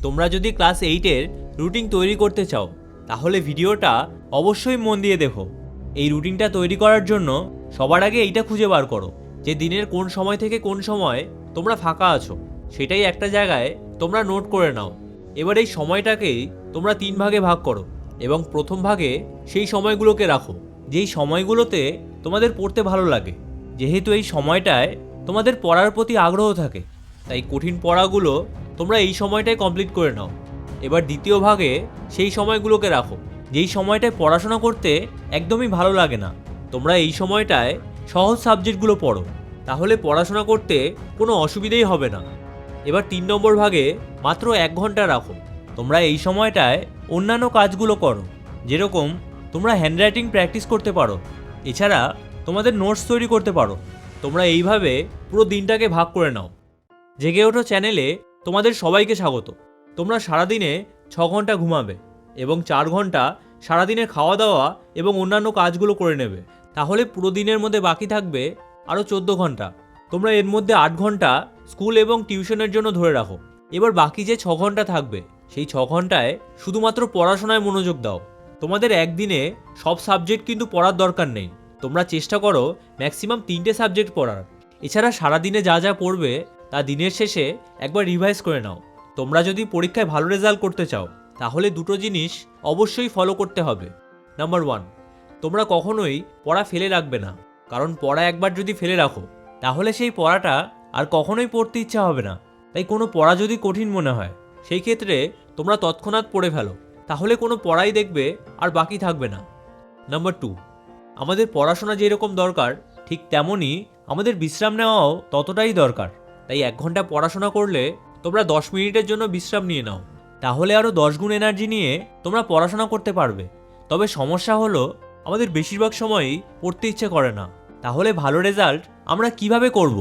তোমরা যদি class 8-এর routine তৈরি করতে চাও তাহলে ভিডিওটা অবশ্যই মন দিয়ে দেখো। এই রুটিনটা তৈরি করার জন্য সবার আগে এইটা খুঁজে বার করো যে দিনের কোন সময় থেকে কোন সময় তোমরা ফাঁকা আছো, সেটাই একটা জায়গায় তোমরা নোট করে নাও। এবার এই সময়টাকেই তোমরা 3 ভাগে ভাগ করো এবং প্রথম ভাগে সেই সময়গুলোকে রাখো যেই সময়গুলোতে তোমাদের পড়তে ভালো লাগে। যেহেতু এই সময়টায় তোমাদের পড়ার প্রতি আগ্রহ থাকে, তাই কঠিন পড়াগুলো তোমরা এই সময়টায় কমপ্লিট করে নাও। এবার দ্বিতীয় ভাগে সেই সময়গুলোকে রাখো যেই সময়টায় পড়াশোনা করতে একদমই ভালো লাগে না। তোমরা এই সময়টায় সহজ সাবজেক্টগুলো পড়ো, তাহলে পড়াশোনা করতে কোনো অসুবিধেই হবে না। এবার 3 নম্বর ভাগে মাত্র 1 ঘন্টা রাখো। তোমরা এই সময়টায় অন্যান্য কাজগুলো করো, যেরকম তোমরা হ্যান্ডরাইটিং প্র্যাকটিস করতে পারো, এছাড়া তোমাদের নোটস তৈরি করতে পারো। তোমরা এইভাবে পুরো দিনটাকে ভাগ করে নাও। জেগে ওঠো চ্যানেলে তোমাদের সবাইকে স্বাগত। তোমরা সারাদিনে 6 ঘন্টা ঘুমাবে এবং 4 ঘন্টা সারাদিনের খাওয়া দাওয়া এবং অন্যান্য কাজগুলো করে নেবে, তাহলে পুরো দিনের মধ্যে বাকি থাকবে আরও 14 ঘন্টা। তোমরা এর মধ্যে 8 ঘন্টা স্কুল এবং টিউশনের জন্য ধরে রাখো। এবার বাকি যে 6 ঘন্টা থাকবে সেই 6 ঘন্টায় শুধুমাত্র পড়াশোনায় মনোযোগ দাও। তোমাদের একদিনে সব সাবজেক্ট কিন্তু পড়ার দরকার নেই। তোমরা চেষ্টা করো ম্যাক্সিমাম 3টে সাবজেক্ট পড়ার। এছাড়া সারাদিনে যা যা পড়বে তা দিনের শেষে একবার রিভাইজ করে নাও। তোমরা যদি পরীক্ষায় ভালো রেজাল্ট করতে চাও তাহলে দুটো জিনিস অবশ্যই ফলো করতে হবে। নাম্বার 1, তোমরা কখনোই পড়া ফেলে রাখবে না, কারণ পড়া একবার যদি ফেলে রাখো তাহলে সেই পড়াটা আর কখনোই পড়তে ইচ্ছা হবে না। তাই কোনো পড়া যদি কঠিন মনে হয় সেই ক্ষেত্রে তোমরা তৎক্ষণাৎ পড়ে ফেলো, তাহলে কোনো পড়াই দেখবে আর বাকি থাকবে না। নাম্বার 2, আমাদের পড়াশোনা যেরকম দরকার ঠিক তেমনই আমাদের বিশ্রাম নেওয়াও ততটাই দরকার। তাই 1 ঘন্টা পড়াশোনা করলে তোমরা 10 মিনিটের জন্য বিশ্রাম নিয়ে নাও, তাহলে আরও 10 গুণ এনার্জি নিয়ে তোমরা পড়াশোনা করতে পারবে। তবে সমস্যা হলো আমাদের বেশিরভাগ সময়ই পড়তে ইচ্ছে করে না। তাহলে ভালো রেজাল্ট আমরা কিভাবে করব?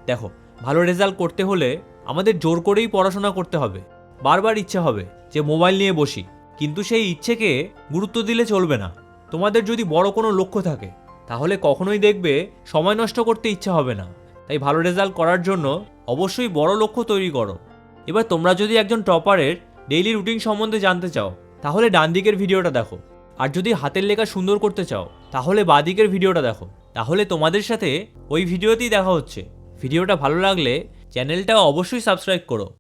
দেখো, ভালো রেজাল্ট করতে হলে আমাদের জোর করেই পড়াশোনা করতে হবে। বারবার ইচ্ছে হবে যে মোবাইল নিয়ে বসি, কিন্তু সেই ইচ্ছেকে গুরুত্ব দিলে চলবে না। তোমাদের যদি বড় কোনো লক্ষ্য থাকে তাহলে কখনোই দেখবে সময় নষ্ট করতে ইচ্ছা হবে না। তাই ভালো রেজাল্ট করার জন্য অবশ্যই বড় লক্ষ্য তৈরি করো। এবার তোমরা যদি একজন টপারের ডেইলি রুটিন সম্বন্ধে জানতে চাও তাহলে ডান দিকের ভিডিওটা দেখো, আর যদি হাতের লেখা সুন্দর করতে চাও তাহলে বাঁ দিকের ভিডিওটা দেখো। তাহলে তোমাদের সাথে ওই ভিডিওতেই দেখা হচ্ছে। ভিডিওটা ভালো লাগলে চ্যানেলটা অবশ্যই সাবস্ক্রাইব করো।